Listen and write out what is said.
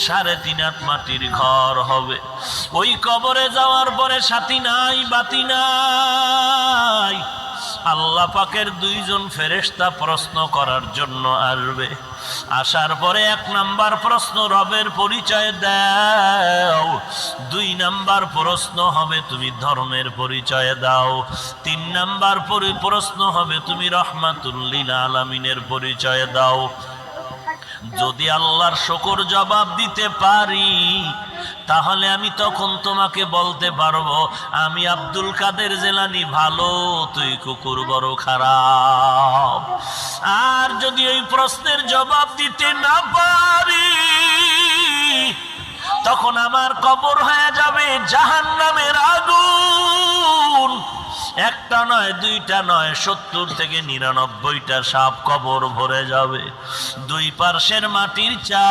3.5 হাত মাটির ঘর হবে। ওই কবরে যাওয়ার পরে সাথী নাই, বাতি নাই। আল্লাহ পাকের 2 জন ফেরেশতা প্রশ্ন করার জন্য আসবে। আসার পরে 1 নাম্বার প্রশ্ন, রবের পরিচয় দাও। 2 নাম্বার প্রশ্ন হবে তুমি ধর্মের পরিচয় দাও। 3 নাম্বার প্রশ্ন হবে তুমি রহমাতুল লিল আলামিনের পরিচয় দাও। যদি আল্লাহর শুকর জবাব দিতে পারি, তাহলে আমি তখন তোমাকে বলতে পারবো আমি আব্দুল কাদের জিলানী ভালো, তুই কুকুর বড় খারাপ। আর যদি ওই প্রশ্নের জবাব দিতে না পারি, তখন আমার কবর হয়ে যাবে জাহান্নামের আগুন। 1টা নয়, 2টা নয়, 70 থেকে 99টা সাপ কবর ভরে যাবে। 2 পার্শ্বের মাটির চা